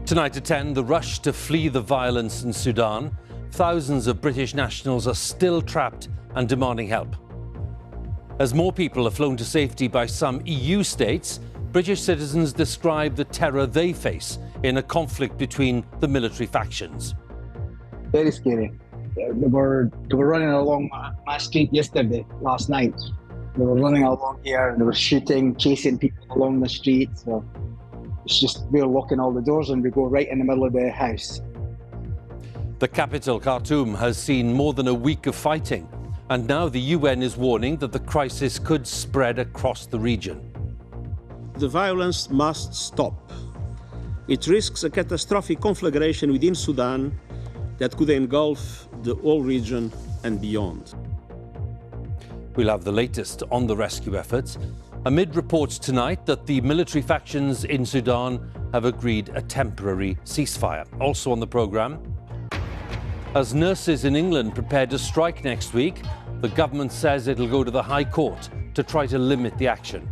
Tonight at 10, the rush to flee the violence in Sudan. Thousands of British nationals are still trapped and demanding help. As more people are flown to safety by some EU states, British citizens describe the terror they face in a conflict between the military factions. Very scary. They were running along my street last night. They were running along here and they were shooting, chasing people along the street. So it's just, we're locking all the doors and we go right in the middle of the house. The capital, Khartoum, has seen more than a week of fighting, and now the UN is warning that the crisis could spread across the region. The violence must stop. It risks a catastrophic conflagration within Sudan that could engulf the whole region and beyond. We'll have the latest on the rescue efforts, amid reports tonight that the military factions in Sudan have agreed a temporary ceasefire. Also on the programme, as nurses in England prepare to strike next week, the government says it'll go to the High Court to try to limit the action.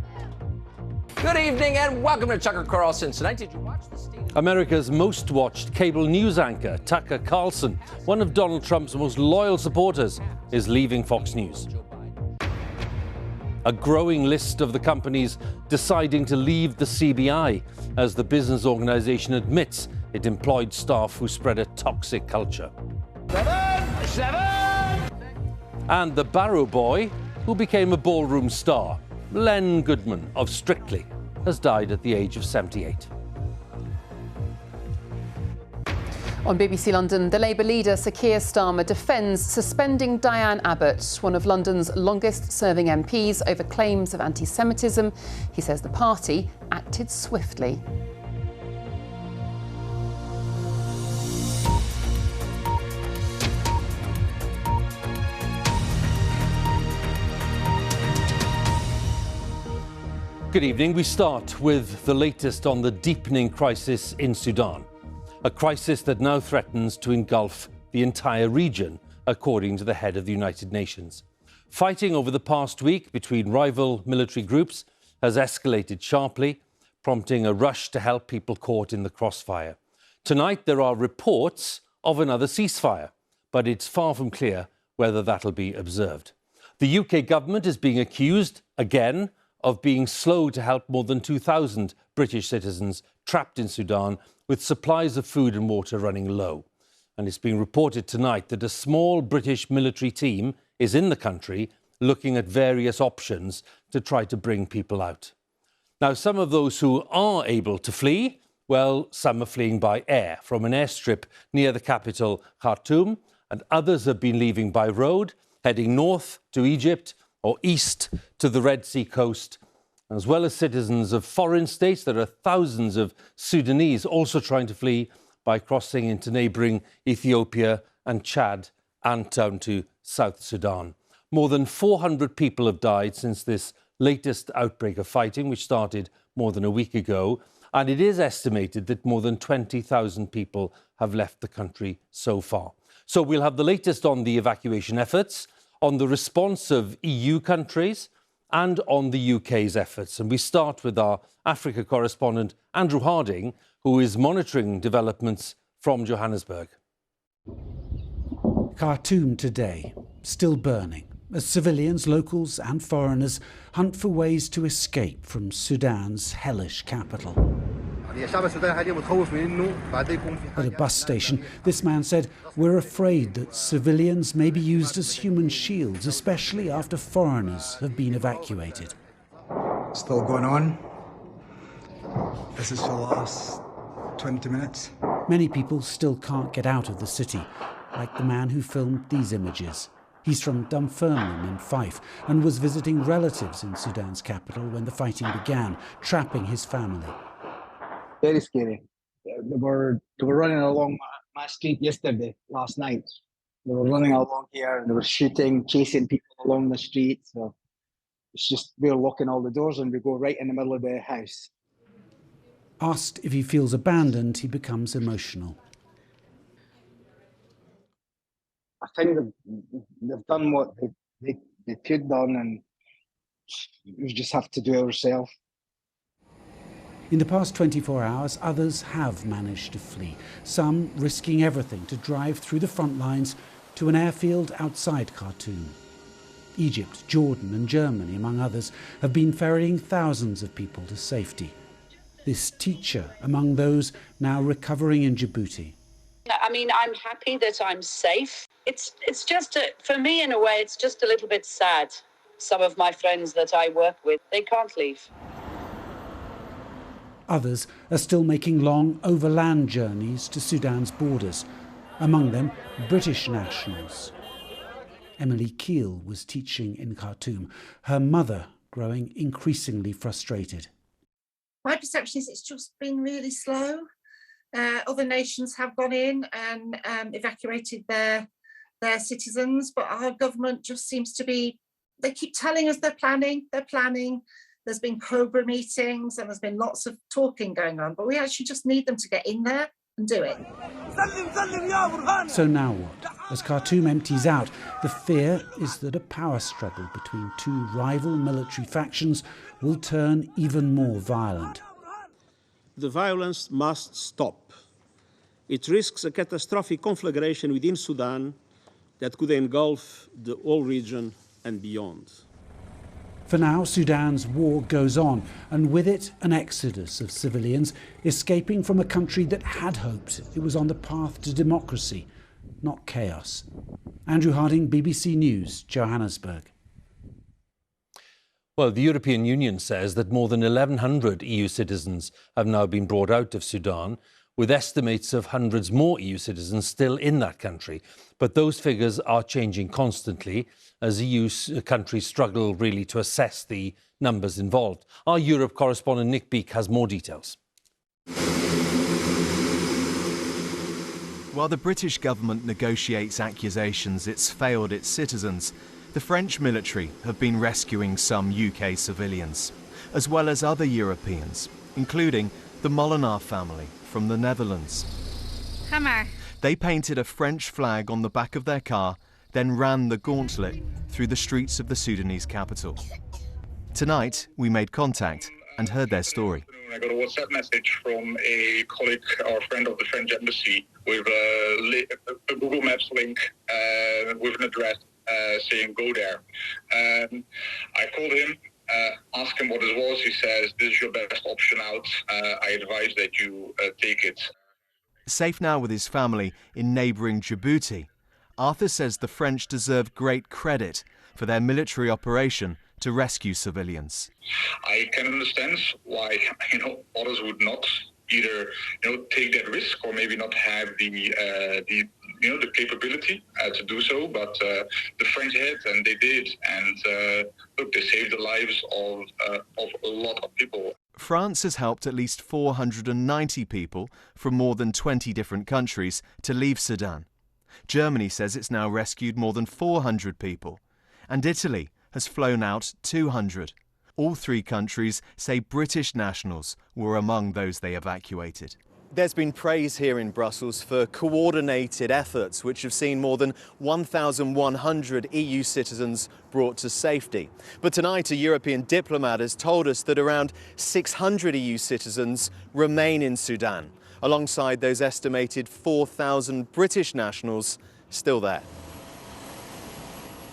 Good evening and welcome to Tucker Carlson Tonight. Did you watch the state? America's most watched cable news anchor, Tucker Carlson, one of Donald Trump's most loyal supporters, is leaving Fox News. A growing list of the companies deciding to leave the CBI as the business organization admits it employed staff who spread a toxic culture. And the Barrow Boy, who became a ballroom star, Len Goodman of Strictly, has died at the age of 78. On BBC London, the Labour leader Sir Keir Starmer defends suspending Diane Abbott, one of London's longest-serving MPs, over claims of anti-Semitism. He says the party acted swiftly. Good evening. We start with the latest on the deepening crisis in Sudan. A crisis that now threatens to engulf the entire region, according to the head of the United Nations. Fighting over the past week between rival military groups has escalated sharply, prompting a rush to help people caught in the crossfire. Tonight, there are reports of another ceasefire, but it's far from clear whether that'll be observed. The UK government is being accused, again, of being slow to help more than 2,000 British citizens trapped in Sudan, with supplies of food and water running low. And it's being reported tonight that a small British military team is in the country looking at various options to try to bring people out. Now, some of those who are able to flee, well, some are fleeing by air from an airstrip near the capital, Khartoum, and others have been leaving by road, heading north to Egypt or east to the Red Sea coast. As well as citizens of foreign states, there are thousands of Sudanese also trying to flee by crossing into neighbouring Ethiopia and Chad and down to South Sudan. More than 400 people have died since this latest outbreak of fighting, which started more than a week ago. And it is estimated that more than 20,000 people have left the country so far. So we'll have the latest on the evacuation efforts, on the response of EU countries, and on the UK's efforts. And we start with our Africa correspondent, Andrew Harding, who is monitoring developments from Johannesburg. Khartoum today, still burning, as civilians, locals and foreigners hunt for ways to escape from Sudan's hellish capital. At a bus station, this man said, "We're afraid that civilians may be used as human shields, especially after foreigners have been evacuated." Still going on. This is for the last 20 minutes. Many people still can't get out of the city, like the man who filmed these images. He's from Dunfermline in Fife and was visiting relatives in Sudan's capital when the fighting began, trapping his family. Very scary. They were running along my street last night. They were running along here and they were shooting, chasing people along the street. So it's just, we're locking all the doors and we go right in the middle of the house. Asked if he feels abandoned, he becomes emotional. I think they've done what they could done, and we just have to do it ourselves. In the past 24 hours, others have managed to flee, some risking everything to drive through the front lines to an airfield outside Khartoum. Egypt, Jordan and Germany, among others, have been ferrying thousands of people to safety. This teacher among those now recovering in Djibouti. I mean, I'm happy that I'm safe. It's just, for me, in a way, it's just a little bit sad. Some of my friends that I work with, they can't leave. Others are still making long overland journeys to Sudan's borders, among them British nationals. Emily Keel was teaching in Khartoum, her mother growing increasingly frustrated. My perception is it's just been really slow. Other nations have gone in and evacuated their citizens, but our government just seems to be, they keep telling us they're planning. There's been Cobra meetings and there's been lots of talking going on, but we actually just need them to get in there and do it. So now what? As Khartoum empties out, the fear is that a power struggle between two rival military factions will turn even more violent. The violence must stop. It risks a catastrophic conflagration within Sudan that could engulf the whole region and beyond. For now, Sudan's war goes on, and with it an exodus of civilians escaping from a country that had hoped it was on the path to democracy, not chaos. Andrew Harding, BBC News, Johannesburg. Well, the European Union says that more than 1,100 EU citizens have now been brought out of Sudan, with estimates of hundreds more EU citizens still in that country. But those figures are changing constantly as EU countries struggle really to assess the numbers involved. Our Europe correspondent Nick Beake has more details. While the British government negotiates accusations it's failed its citizens, the French military have been rescuing some UK civilians, as well as other Europeans, including the Molenaar family from the Netherlands. They painted a French flag on the back of their car, then ran the gauntlet through the streets of the Sudanese capital. Tonight, we made contact and heard their story. I got a WhatsApp message from a colleague or friend of the French embassy with a Google Maps link with an address saying go there. I called him, asked him what it was. He says, this is your best option out. I advise that you take it. Safe now with his family in neighbouring Djibouti, Arthur says the French deserve great credit for their military operation to rescue civilians. I can understand why others would not either take that risk or maybe not have the capability to do so. But the French had, and they did, and look, they saved the lives of a lot of people. France has helped at least 490 people from more than 20 different countries to leave Sudan. Germany says it's now rescued more than 400 people, and Italy has flown out 200. All three countries say British nationals were among those they evacuated. There's been praise here in Brussels for coordinated efforts which have seen more than 1,100 EU citizens brought to safety. But tonight a European diplomat has told us that around 600 EU citizens remain in Sudan, alongside those estimated 4,000 British nationals still there.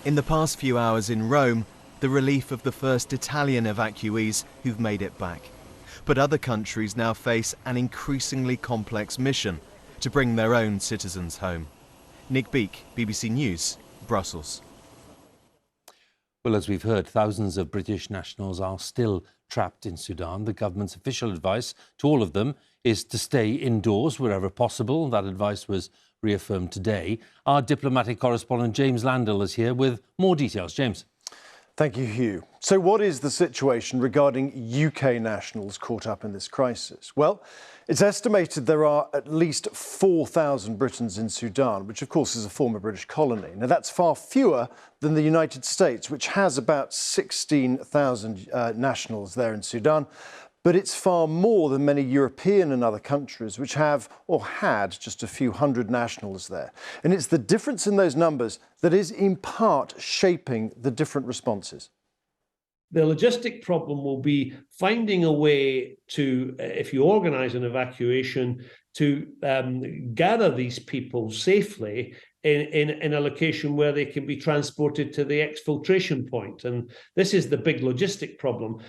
In the past few hours in Rome, the relief of the first Italian evacuees who've made it back. But other countries now face an increasingly complex mission to bring their own citizens home. Nick Beake, BBC News, Brussels. Well, as we've heard, thousands of British nationals are still trapped in Sudan. The government's official advice to all of them is to stay indoors wherever possible. That advice was reaffirmed today. Our diplomatic correspondent James Landell is here with more details. James. Thank you, Hugh. So what is the situation regarding UK nationals caught up in this crisis? Well, it's estimated there are at least 4,000 Britons in Sudan, which of course is a former British colony. Now that's far fewer than the United States, which has about 16,000 nationals there in Sudan. But it's far more than many European and other countries which have or had just a few hundred nationals there. And it's the difference in those numbers that is in part shaping the different responses. The logistic problem will be finding a way to, if you organise an evacuation, to gather these people safely in a location where they can be transported to the exfiltration point. And this is the big logistic problem.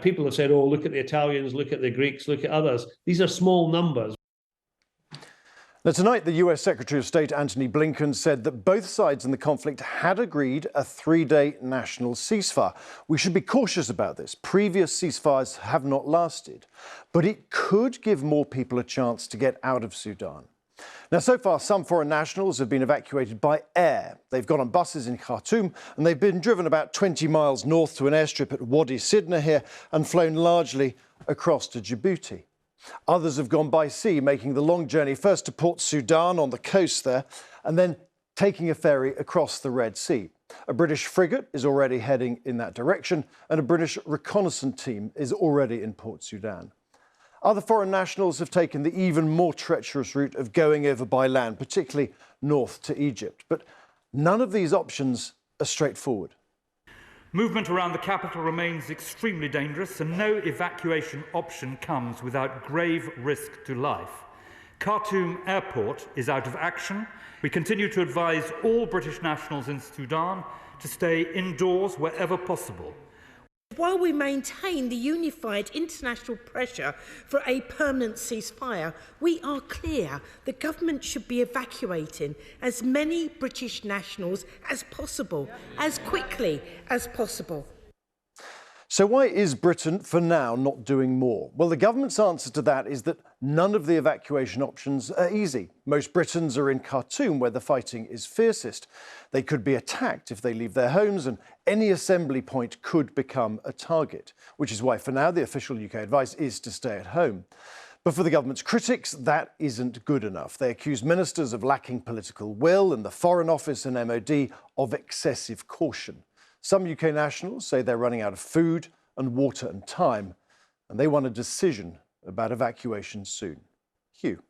People have said, oh, look at the Italians, look at the Greeks, look at others. These are small numbers. Now, tonight, the US Secretary of State Antony Blinken said that both sides in the conflict had agreed a 3-day national ceasefire. We should be cautious about this. Previous ceasefires have not lasted, but it could give more people a chance to get out of Sudan. Now, so far, some foreign nationals have been evacuated by air. They've gone on buses in Khartoum, and they've been driven about 20 miles north to an airstrip at Wadi Sidna here and flown largely across to Djibouti. Others have gone by sea, making the long journey first to Port Sudan on the coast there, and then taking a ferry across the Red Sea. A British frigate is already heading in that direction, and a British reconnaissance team is already in Port Sudan. Other foreign nationals have taken the even more treacherous route of going over by land, particularly north to Egypt. But none of these options are straightforward. Movement around the capital remains extremely dangerous, and no evacuation option comes without grave risk to life. Khartoum Airport is out of action. We continue to advise all British nationals in Sudan to stay indoors wherever possible. While we maintain the unified international pressure for a permanent ceasefire, we are clear the government should be evacuating as many British nationals as possible, as quickly as possible. So why is Britain, for now, not doing more? Well, the government's answer to that is that none of the evacuation options are easy. Most Britons are in Khartoum, where the fighting is fiercest. They could be attacked if they leave their homes, and any assembly point could become a target, which is why, for now, the official UK advice is to stay at home. But for the government's critics, that isn't good enough. They accuse ministers of lacking political will and the Foreign Office and MOD of excessive caution. Some UK nationals say they're running out of food and water and time, and they want a decision about evacuation soon. Hugh.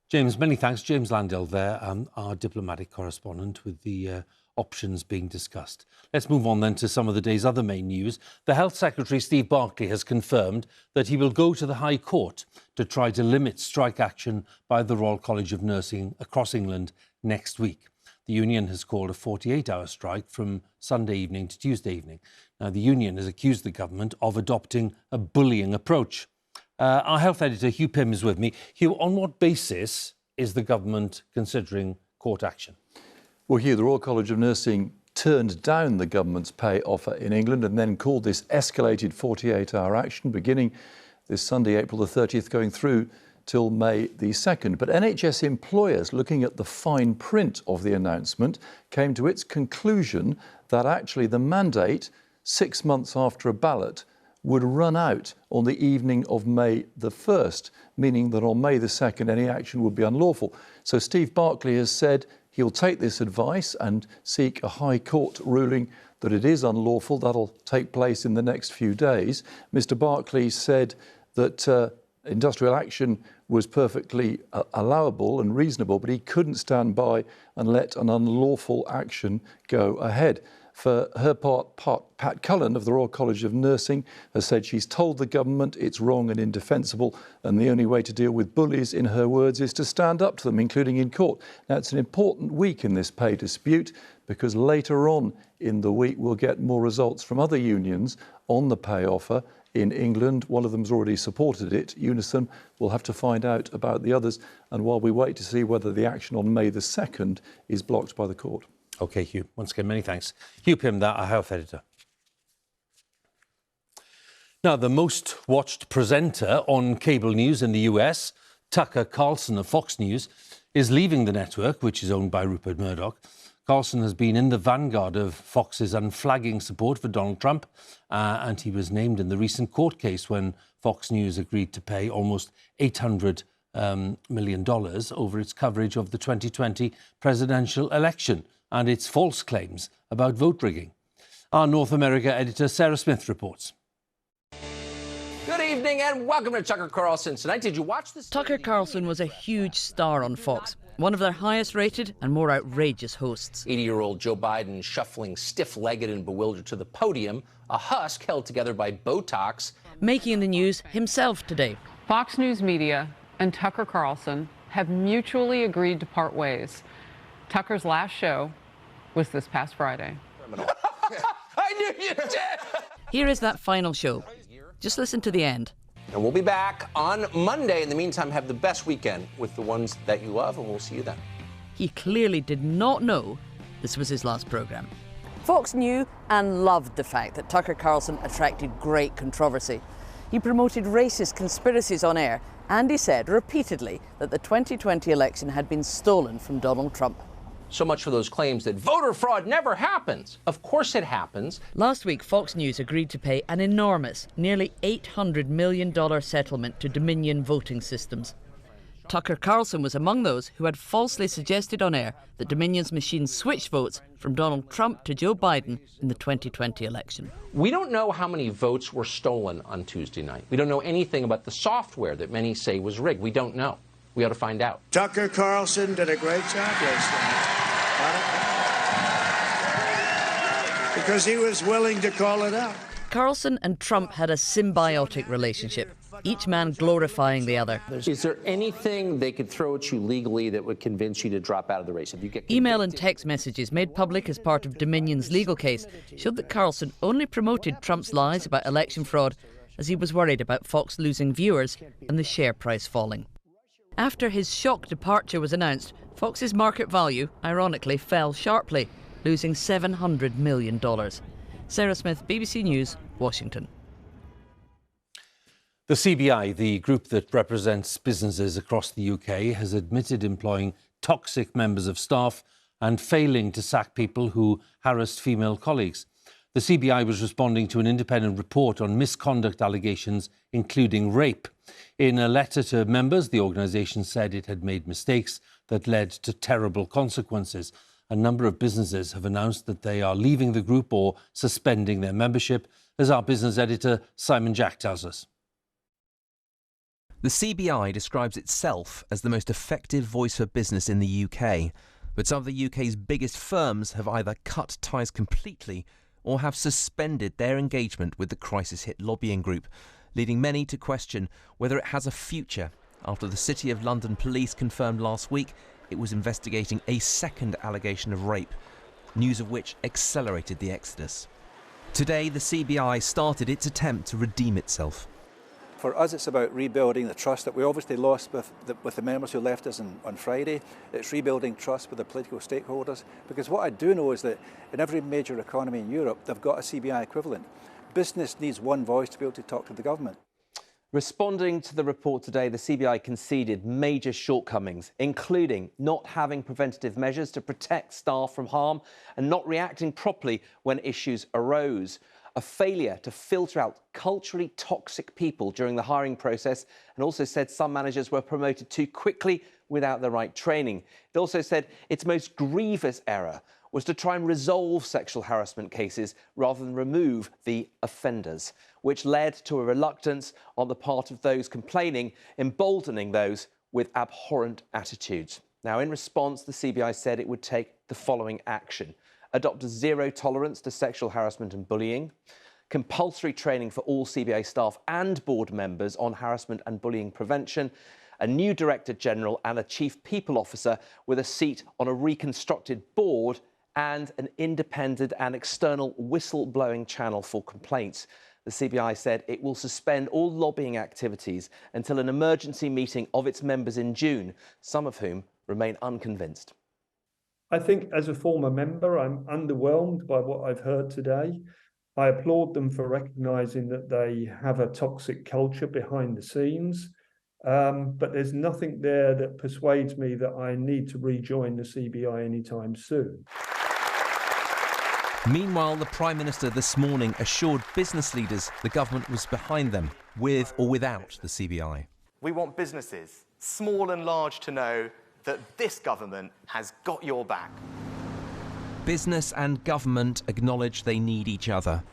James, many thanks. James Landell there, our diplomatic correspondent, with the options being discussed. Let's move on then to some of the day's other main news. The Health Secretary, Steve Barclay, has confirmed that he will go to the High Court to try to limit strike action by the Royal College of Nursing across England next week. The union has called a 48-hour strike from Sunday evening to Tuesday evening. Now, the union has accused the government of adopting a bullying approach. Our health editor, Hugh Pym, is with me. Hugh, on what basis is the government considering court action? Well, Hugh, the Royal College of Nursing turned down the government's pay offer in England and then called this escalated 48-hour action beginning this Sunday, April the 30th, going through till May the 2nd. But NHS employers, looking at the fine print of the announcement, came to its conclusion that actually the mandate, 6 months after a ballot, would run out on the evening of May the 1st, meaning that on May the 2nd any action would be unlawful. So Steve Barclay has said he'll take this advice and seek a High Court ruling that it is unlawful. That'll take place in the next few days. Mr. Barclay said that industrial action was perfectly allowable and reasonable, but he couldn't stand by and let an unlawful action go ahead. For her part, Pat Cullen of the Royal College of Nursing has said she's told the government it's wrong and indefensible, and the only way to deal with bullies, in her words, is to stand up to them, including in court. Now, it's an important week in this pay dispute because later on in the week we'll get more results from other unions on the pay offer in England. One of them's already supported it, Unison. We'll have to find out about the others, and while we wait to see whether the action on May the 2nd is blocked by the court. OK, Hugh. Once again, many thanks. Hugh Pym, our health editor. Now, the most watched presenter on cable news in the US, Tucker Carlson of Fox News, is leaving the network, which is owned by Rupert Murdoch. Carlson has been in the vanguard of Fox's unflagging support for Donald Trump, and he was named in the recent court case when Fox News agreed to pay almost $800 million over its coverage of the 2020 presidential election and its false claims about vote rigging. Our North America editor, Sarah Smith, reports. Good evening and welcome to Tucker Carlson Tonight. Did you watch this? Tucker Carlson was a huge star on Fox. one of their highest rated and more outrageous hosts. 80-year-old Joe Biden shuffling stiff-legged and bewildered to the podium, a husk held together by Botox. Making the news himself today. Fox News Media and Tucker Carlson have mutually agreed to part ways. Tucker's last show was this past Friday. I knew you did! Here is that final show. Just listen to the end. And we'll be back on Monday. In the meantime, have the best weekend with the ones that you love, and we'll see you then. He clearly did not know this was his last programme. Fox knew and loved the fact that Tucker Carlson attracted great controversy. He promoted racist conspiracies on air, and he said repeatedly that the 2020 election had been stolen from Donald Trump. So much for those claims that voter fraud never happens. Of course it happens. Last week, Fox News agreed to pay an enormous, nearly $800 million settlement to Dominion Voting Systems. Tucker Carlson was among those who had falsely suggested on air that Dominion's machines switched votes from Donald Trump to Joe Biden in the 2020 election. We don't know how many votes were stolen on Tuesday night. We don't know anything about the software that many say was rigged. We don't know. We ought to find out. Tucker Carlson did a great job last night. Because he was willing to call it out. Carlson and Trump had a symbiotic relationship, each man glorifying the other. Is there anything they could throw at you legally that would convince you to drop out of the race? If you get Email and text messages made public as part of Dominion's legal case showed that Carlson only promoted Trump's lies about election fraud as he was worried about Fox losing viewers and the share price falling. After his shock departure was announced, Fox's market value, ironically, fell sharply, losing $700 million. Sarah Smith, BBC News, Washington. The CBI, the group that represents businesses across the UK, has admitted employing toxic members of staff and failing to sack people who harassed female colleagues. The CBI was responding to an independent report on misconduct allegations, including rape. In a letter to members, the organisation said it had made mistakes that led to terrible consequences. A number of businesses have announced that they are leaving the group or suspending their membership, as our business editor Simon Jack tells us. The CBI describes itself as the most effective voice for business in the UK, but some of the UK's biggest firms have either cut ties completely or have suspended their engagement with the crisis-hit lobbying group, leading many to question whether it has a future after the City of London police confirmed last week it was investigating a second allegation of rape, news of which accelerated the exodus. Today, the CBI started its attempt to redeem itself. For us, it's about rebuilding the trust that we obviously lost with the members who left us on Friday. It's rebuilding trust with the political stakeholders, because what I do know is that in every major economy in Europe, they've got a CBI equivalent. Business needs one voice to be able to talk to the government. Responding to the report today, the CBI conceded major shortcomings, including not having preventative measures to protect staff from harm and not reacting properly when issues arose. A failure to filter out culturally toxic people during the hiring process, and also said some managers were promoted too quickly without the right training. It also said its most grievous error was to try and resolve sexual harassment cases rather than remove the offenders, which led to a reluctance on the part of those complaining, emboldening those with abhorrent attitudes. Now, in response, the CBI said it would take the following action: adopt a zero tolerance to sexual harassment and bullying, compulsory training for all CBI staff and board members on harassment and bullying prevention, a new Director General and a Chief People Officer with a seat on a reconstructed board, and an independent and external whistle-blowing channel for complaints. The CBI said it will suspend all lobbying activities until an emergency meeting of its members in June, some of whom remain unconvinced. I think as a former member, I'm underwhelmed by what I've heard today. I applaud them for recognising that they have a toxic culture behind the scenes, but there's nothing there that persuades me that I need to rejoin the CBI anytime soon. Meanwhile, the Prime Minister this morning assured business leaders the government was behind them, with or without the CBI. We want businesses, small and large, to know that this government has got your back. Business and government acknowledge they need each other,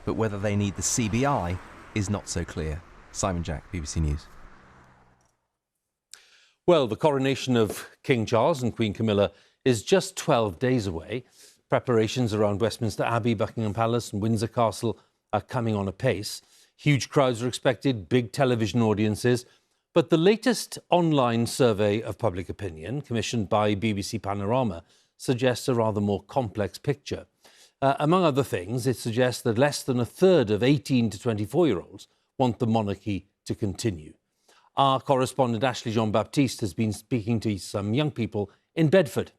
but whether they need the CBI is not so clear. Simon Jack, BBC News. Well, the coronation of King Charles and Queen Camilla is just 12 days away. Preparations around Westminster Abbey, Buckingham Palace and Windsor Castle are coming on apace. Huge crowds are expected, big television audiences. But the latest online survey of public opinion, commissioned by BBC Panorama, suggests a rather more complex picture. Among other things, it suggests that less than a third of 18 to 24-year-olds want the monarchy to continue. Our correspondent Ashley Jean-Baptiste has been speaking to some young people in Bedford.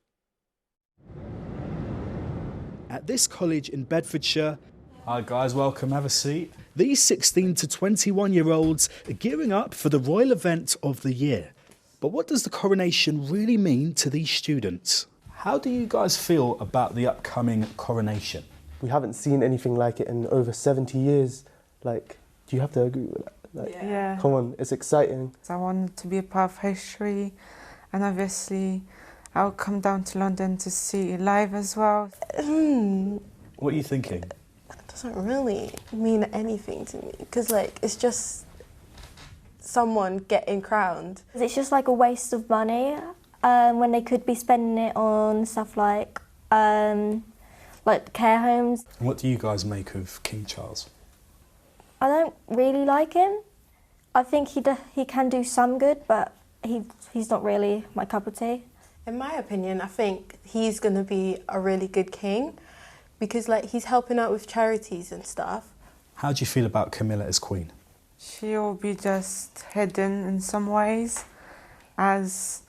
At this college in Bedfordshire, hi guys, welcome, have a seat. These 16 to 21-year-olds are gearing up for the royal event of the year. But what does the coronation really mean to these students? How do you guys feel about the upcoming coronation? We haven't seen anything like it in over 70 years. Like, do you have to agree with that? Like, yeah. Come on, it's exciting. I want to be a part of history, and obviously I'll come down to London to see it live as well. What are you thinking? It doesn't really mean anything to me, because like it's just someone getting crowned. It's just like a waste of money when they could be spending it on stuff like care homes. What do you guys make of King Charles? I don't really like him. I think he can do some good, but he's not really my cup of tea. In my opinion, I think he's going to be a really good king, because like he's helping out with charities and stuff. How do you feel about Camilla as queen? She'll be just hidden in some ways, as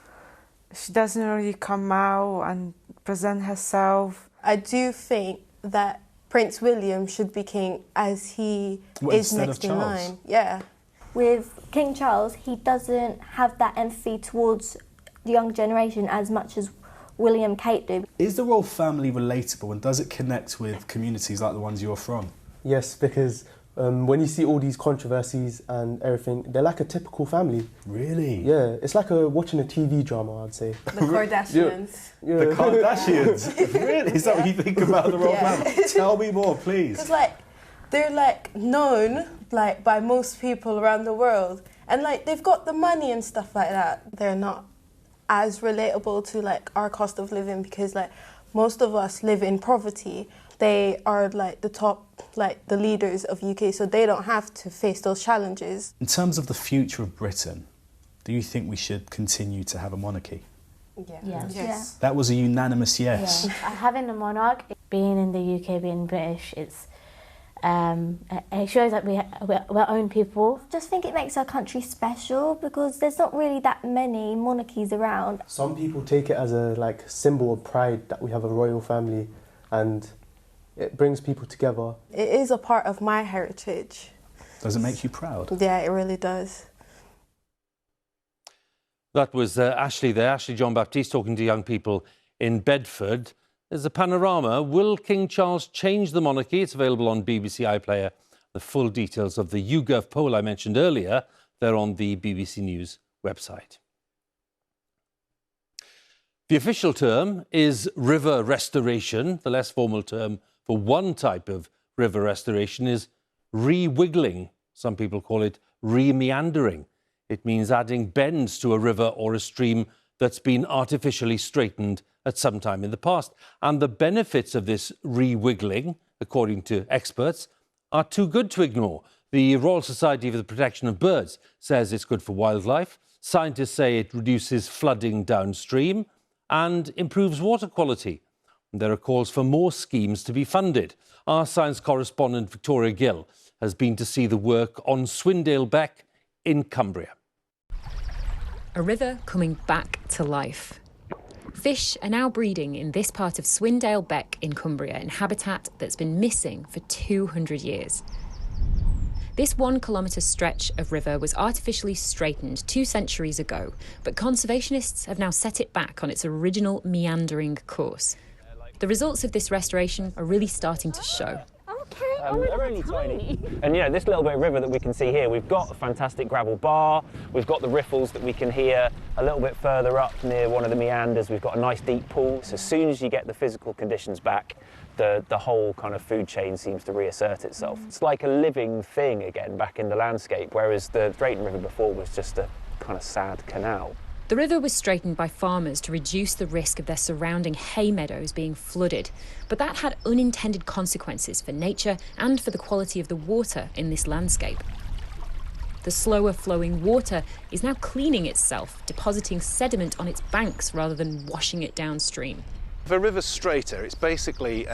she doesn't really come out and present herself. I do think that Prince William should be king, as he is next in line. Yeah. With King Charles, he doesn't have that empathy towards the young generation as much as William and Kate do. Is the royal family relatable, and does it connect with communities like the ones you're from? Yes, because when you see all these controversies and everything, they're like a typical family. Really? Yeah, it's like watching a TV drama, I'd say. The Kardashians. Yeah. The Kardashians? Really? Is that what you think about the royal family? Tell me more, please. Because like, they're like known like by most people around the world, and like they've got the money and stuff like that. They're not as relatable to like our cost of living, because like most of us live in poverty. They are like the top, like the leaders of UK, so they don't have to face those challenges. In terms of the future of Britain, do you think we should continue to have a monarchy? Yeah. Yes. That was a unanimous yes. Yeah. Having a monarch, being in the UK, being British, it shows that we're our own people. I just think it makes our country special, because there's not really that many monarchies around. Some people take it as a symbol of pride that we have a royal family, and it brings people together. It is a part of my heritage. Does it make you proud? Yeah, it really does. That was Ashley Jean-Baptiste talking to young people in Bedford. There's a panorama. Will King Charles change the monarchy? It's available on BBC iPlayer. The full details of the YouGov poll I mentioned earlier, they're on the BBC News website. The official term is river restoration. The less formal term for one type of river restoration is re-wiggling. Some people call it re-meandering. It means adding bends to a river or a stream that's been artificially straightened at some time in the past. And the benefits of this re-wiggling, according to experts, are too good to ignore. The Royal Society for the Protection of Birds says it's good for wildlife. Scientists say it reduces flooding downstream and improves water quality. There are calls for more schemes to be funded. Our science correspondent Victoria Gill has been to see the work on Swindale Beck in Cumbria. A river coming back to life. Fish are now breeding in this part of Swindale Beck in Cumbria, in habitat that's been missing for 200 years. This 1 kilometre stretch of river was artificially straightened 2 centuries ago, but conservationists have now set it back on its original meandering course. The results of this restoration are really starting to show. They're only tiny. And you know, this little bit of river that we can see here, we've got a fantastic gravel bar, we've got the riffles that we can hear a little bit further up near one of the meanders, we've got a nice deep pool. So as soon as you get the physical conditions back, the whole kind of food chain seems to reassert itself. It's like a living thing again back in the landscape, whereas the Drayton River before was just a kind of sad canal. The river was straightened by farmers to reduce the risk of their surrounding hay meadows being flooded, but that had unintended consequences for nature and for the quality of the water in this landscape. The slower flowing water is now cleaning itself, depositing sediment on its banks rather than washing it downstream. If a river's straighter, it's basically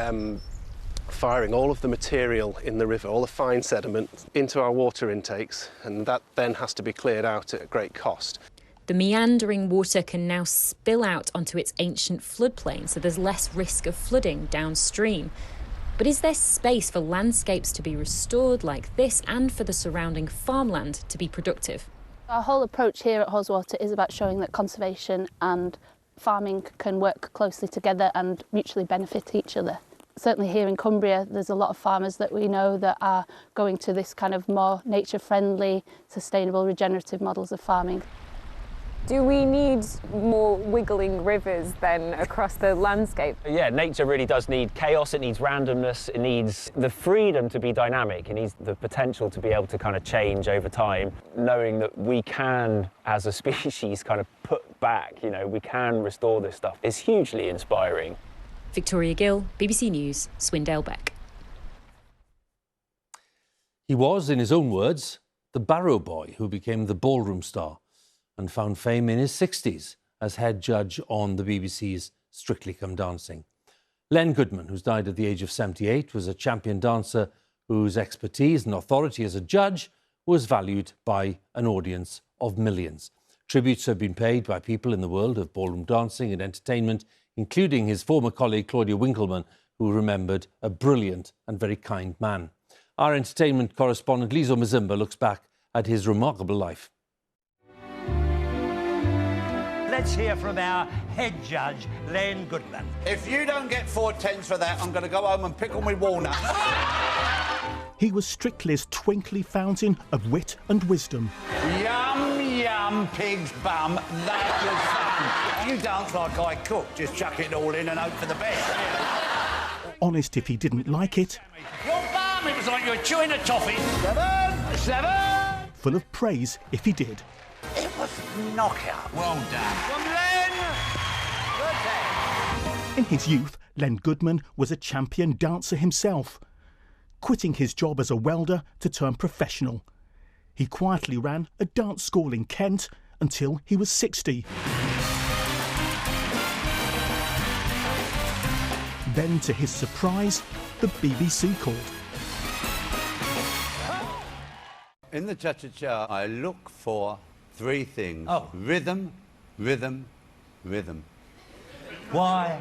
firing all of the material in the river, all the fine sediment, into our water intakes, and that then has to be cleared out at a great cost. The meandering water can now spill out onto its ancient floodplain, so there's less risk of flooding downstream. But is there space for landscapes to be restored like this and for the surrounding farmland to be productive? Our whole approach here at Haweswater is about showing that conservation and farming can work closely together and mutually benefit each other. Certainly here in Cumbria, there's a lot of farmers that we know that are going to this kind of more nature-friendly, sustainable, regenerative models of farming. Do we need more wiggling rivers then across the landscape? Yeah, nature really does need chaos, it needs randomness, it needs the freedom to be dynamic, it needs the potential to be able to kind of change over time, knowing that we can, as a species, kind of put back, you know, we can restore this stuff. It's hugely inspiring. Victoria Gill, BBC News, Swindale Beck. He was, in his own words, the Barrow Boy who became the ballroom star and found fame in his 60s as head judge on the BBC's Strictly Come Dancing. Len Goodman, who's died at the age of 78, was a champion dancer whose expertise and authority as a judge was valued by an audience of millions. Tributes have been paid by people in the world of ballroom dancing and entertainment, including his former colleague Claudia Winkleman, who remembered a brilliant and very kind man. Our entertainment correspondent Lizo Mazimba looks back at his remarkable life. Let's hear from our head judge, Len Goodman. If you don't get 4 tens for that, I'm going to go home and pickle my walnuts. He was Strictly's twinkly fountain of wit and wisdom. Yum, yum, pig's bum. That was fun. You dance like I cook. Just chuck it all in and hope for the best. Honest if he didn't like it. Your bum, it was like you were chewing a toffee. 7. Full of praise if he did. It was knockout. Well done. From Len. In his youth, Len Goodman was a champion dancer himself, quitting his job as a welder to turn professional. He quietly ran a dance school in Kent until he was 60. Then, to his surprise, the BBC called. In the cha-cha-cha, I look for 3 things. Oh. Rhythm, rhythm, rhythm. Why?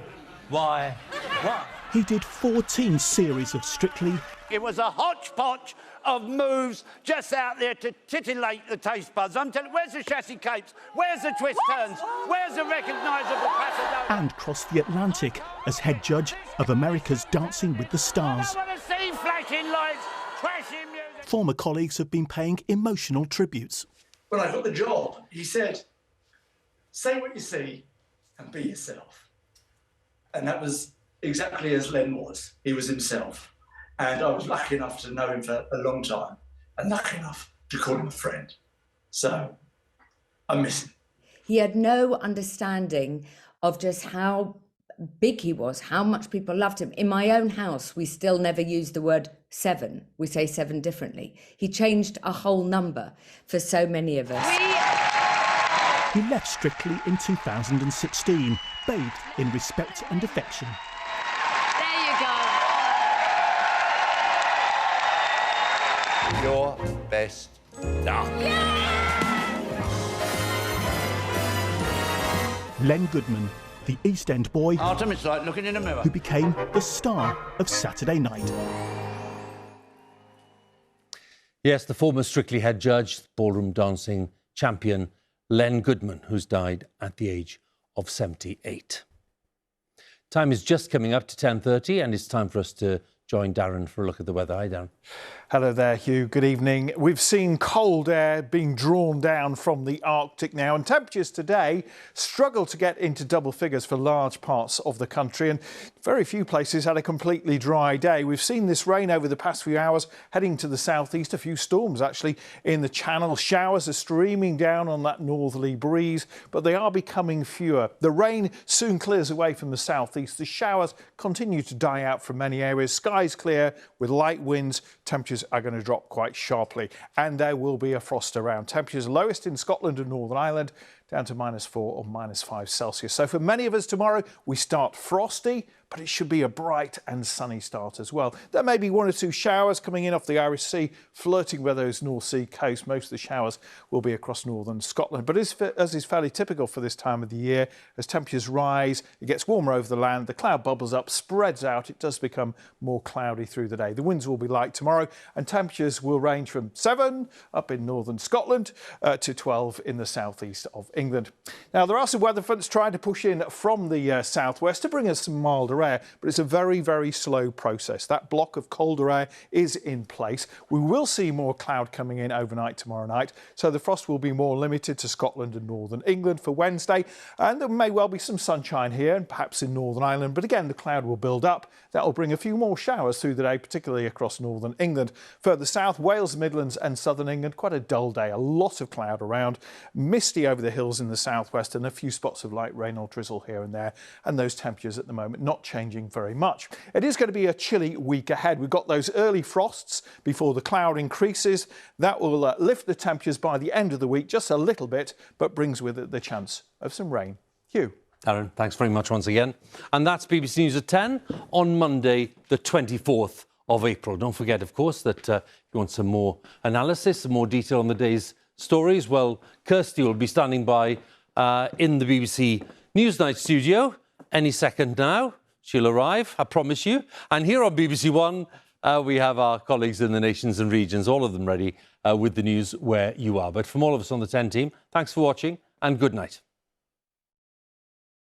He did 14 series of Strictly. It was a hodgepodge of moves just out there to titillate the taste buds. I'm telling you, where's the chassis capes? Where's the twist turns? Where's the recognisable passadown? And crossed the Atlantic as head judge of America's Dancing with the Stars. I want to see flashing lights, crashing music. Former colleagues have been paying emotional tributes. When I got the job, he said, say what you see and be yourself. And that was exactly as Len was. He was himself. And I was lucky enough to know him for a long time and lucky enough to call him a friend. So I miss him. He had no understanding of just how big he was, how much people loved him. In my own house, we still never use the word 7. We say 7 differently. He changed a whole number for so many of us. He left Strictly in 2016, bathed in respect and affection. Your best dance. Len Goodman, the East End boy Artem, it's like looking in a mirror. who became the star of Saturday Night. Yes, the former Strictly head judge, ballroom dancing champion, Len Goodman, who's died at the age of 78. Time is just coming up to 10:30 and it's time for us to join Darren for a look at the weather. Hi, Darren. Hello there, Hugh. Good evening. We've seen cold air being drawn down from the Arctic now, and temperatures today struggle to get into double figures for large parts of the country, and very few places had a completely dry day. We've seen this rain over the past few hours heading to the southeast, a few storms actually in the Channel. Showers are streaming down on that northerly breeze, but they are becoming fewer. The rain soon clears away from the southeast. The showers continue to die out from many areas. Skies clear with light winds. Temperatures are going to drop quite sharply, and there will be a frost around. Temperatures lowest in Scotland and Northern Ireland, down to -4 or -5 Celsius. So for many of us tomorrow, we start frosty, but it should be a bright and sunny start as well. There may be 1 or 2 showers coming in off the Irish Sea, flirting with those North Sea coasts. Most of the showers will be across northern Scotland. But as is fairly typical for this time of the year, as temperatures rise, it gets warmer over the land, the cloud bubbles up, spreads out, it does become more cloudy through the day. The winds will be light tomorrow, and temperatures will range from 7 up in northern Scotland to 12 in the southeast of England. Now, there are some weather fronts trying to push in from the southwest to bring us some milder air, but it's a very, very slow process. That block of colder air is in place. We will see more cloud coming in overnight tomorrow night, so the frost will be more limited to Scotland and northern England for Wednesday, and there may well be some sunshine here and perhaps in Northern Ireland, but again the cloud will build up. That will bring a few more showers through the day, particularly across northern England. Further south, Wales, Midlands and southern England, quite a dull day, a lot of cloud around, misty over the hills in the southwest and a few spots of light rain or drizzle here and there, and those temperatures at the moment not changing very much. It is going to be a chilly week ahead. We've got those early frosts before the cloud increases. That will lift the temperatures by the end of the week just a little bit, but brings with it the chance of some rain. Hugh. Darren, thanks very much once again. And that's BBC News at 10 on Monday, the 24th of April. Don't forget, of course, that if you want some more analysis, some more detail on the day's stories, well, Kirsty will be standing by in the BBC Newsnight studio any second now. She'll arrive, I promise you. And here on BBC One, we have our colleagues in the nations and regions, all of them ready with the news where you are. But from all of us on the 10 team, thanks for watching and good night.